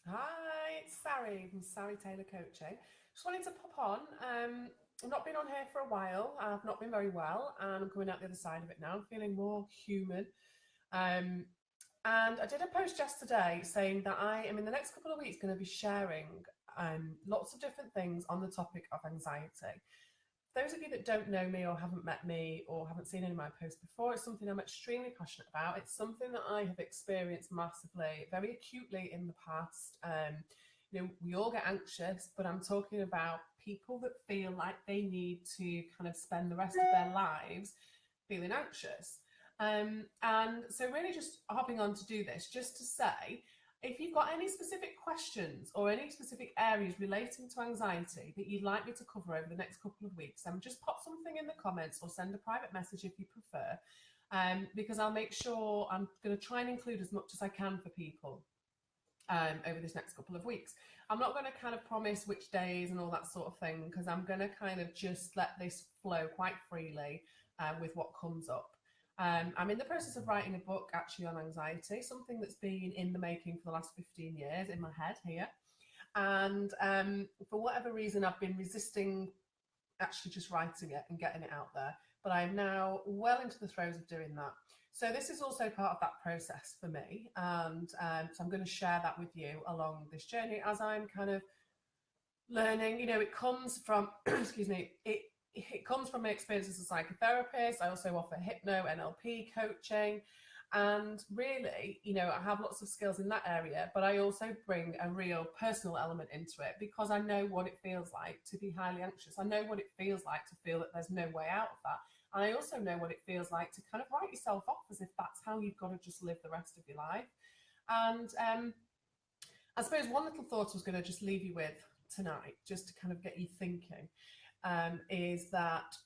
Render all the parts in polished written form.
Hi, it's Sari from Sari Taylor Coaching. Just wanted to pop on. I've not been on here for a while. I've not been very well, and I'm coming out the other side of it now. I'm feeling more human. Um, and I did a post yesterday saying that I am in the next couple of weeks going to be sharing lots of different things on the topic of anxiety. Those of you that don't know me or haven't met me or haven't seen any of my posts before, it's something I'm extremely passionate about. It's something that I have experienced massively, very acutely in the past. We all get anxious, but I'm talking about people that feel like they need to kind of spend the rest of their lives feeling anxious. And so, really, just hopping on to do this, just to say, if you've got any specific questions or any specific areas relating to anxiety that you'd like me to cover over the next couple of weeks, just pop something in the comments or send a private message if you prefer, because I'll make sure I'm going to try and include as much as I can for people over this next couple of weeks. I'm not going to kind of promise which days and all that sort of thing, because I'm going to kind of just let this flow quite freely with what comes up. I'm in the process of writing a book actually on anxiety, something that's been in the making for the last 15 years in my head here. And for whatever reason, I've been resisting actually just writing it and getting it out there. But I'm now well into the throes of doing that. So this is also part of that process for me. And so I'm going to share that with you along this journey as I'm kind of learning. It comes from, excuse me, it comes from my experience as a psychotherapist. I also offer hypno, NLP coaching. And really, I have lots of skills in that area, but I also bring a real personal element into it because I know what it feels like to be highly anxious. I know what it feels like to feel that there's no way out of that. And I also know what it feels like to kind of write yourself off as if that's how you've got to just live the rest of your life. And I suppose one little thought I was going to just leave you with tonight, just to kind of get you thinking, is that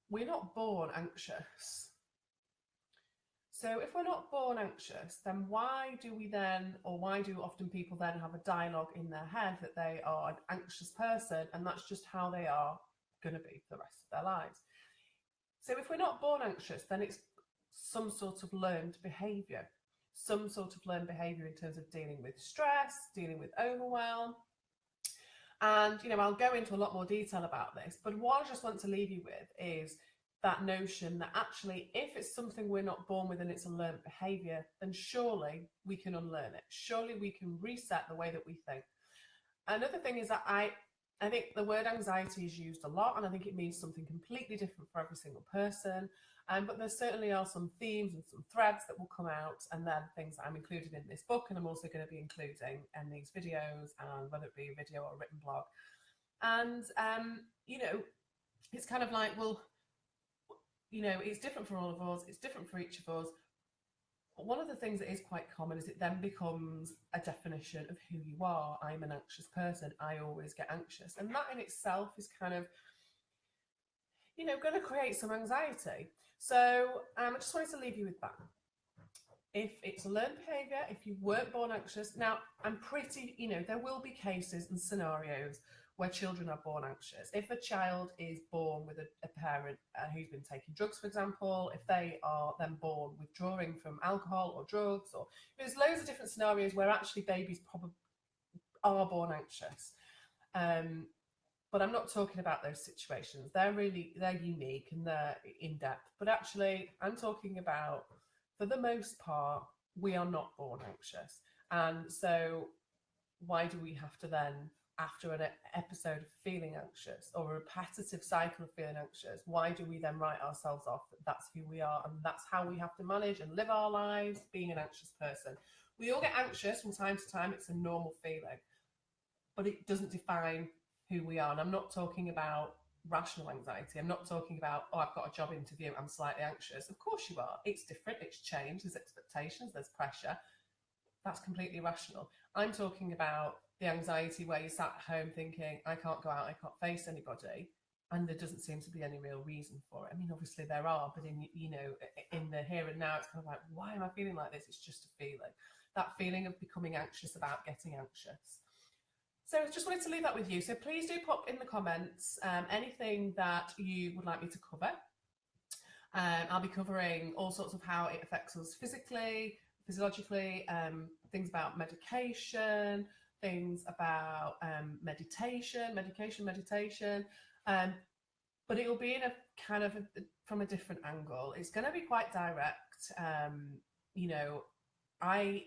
we're not born anxious. So if we're not born anxious, then why do often people then have a dialogue in their head that they are an anxious person and that's just how they are going to be for the rest of their lives? So if we're not born anxious, then it's some sort of learned behaviour, in terms of dealing with stress, dealing with overwhelm. And, I'll go into a lot more detail about this, but what I just want to leave you with is that notion that actually, if it's something we're not born with and it's a learned behaviour, then surely we can unlearn it. Surely we can reset the way that we think. Another thing is that I think the word anxiety is used a lot, and I think it means something completely different for every single person. But there certainly are some themes and some threads that will come out, and then things that I'm including in this book, and I'm also going to be including in these videos, and whether it be a video or a written blog. And, it's kind of like, well, it's different for all of us, it's different for each of us. One of the things that is quite common is it then becomes a definition of who you are. I'm an anxious person. I always get anxious. And that in itself is kind of, going to create some anxiety. So I just wanted to leave you with that. If it's a learned behaviour, if you weren't born anxious, now I'm pretty, there will be cases and scenarios where children are born anxious. If a child is born with a parent who's been taking drugs, for example, if they are then born withdrawing from alcohol or drugs, or there's loads of different scenarios where actually babies probably are born anxious. But I'm not talking about those situations. They're unique and they're in depth. But actually, I'm talking about, for the most part, we are not born anxious. And so why do we have to then, after an episode of feeling anxious or a repetitive cycle of feeling anxious, why do we then write ourselves off that that's who we are and that's how we have to manage and live our lives, being an anxious person? We all get anxious from time to time. It's a normal feeling, but it doesn't define who we are. And I'm not talking about rational anxiety. I'm not talking about, I've got a job interview, I'm slightly anxious. Of course you are. It's different, it's changed, there's expectations, there's pressure. That's completely rational. I'm talking about the anxiety where you sat at home thinking, I can't go out, I can't face anybody, and there doesn't seem to be any real reason for it. I mean, obviously there are, but in the here and now, it's kind of like, why am I feeling like this? It's just a feeling. That feeling of becoming anxious about getting anxious. So I just wanted to leave that with you. So please do pop in the comments anything that you would like me to cover. I'll be covering all sorts of how it affects us physically, physiologically, things about medication, things about meditation, but it will be in a kind of from a different angle. It's going to be quite direct. You know,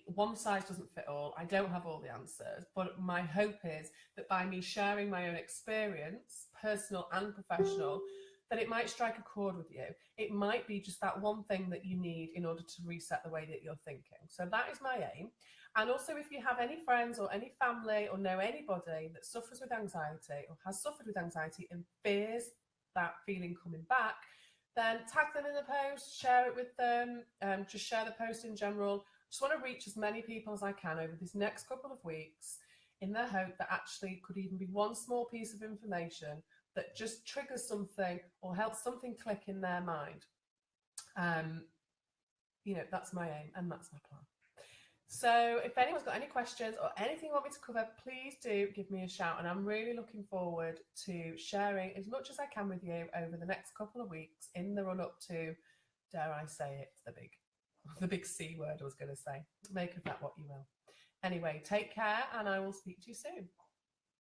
one size doesn't fit all. I don't have all the answers, but my hope is that by me sharing my own experience, personal and professional, that it might strike a chord with you. It might be just that one thing that you need in order to reset the way that you're thinking. So that is my aim. And also, if you have any friends or any family or know anybody that suffers with anxiety or has suffered with anxiety and fears that feeling coming back, then tag them in the post, share it with them, just share the post in general. Just want to reach as many people as I can over this next couple of weeks, in the hope that actually could even be one small piece of information that just triggers something or helps something click in their mind. You know, that's my aim and that's my plan. So if anyone's got any questions or anything you want me to cover, please do give me a shout. And I'm really looking forward to sharing as much as I can with you over the next couple of weeks in the run up to, dare I say it, the big C word I was going to say. Make of that what you will. Anyway, take care and I will speak to you soon.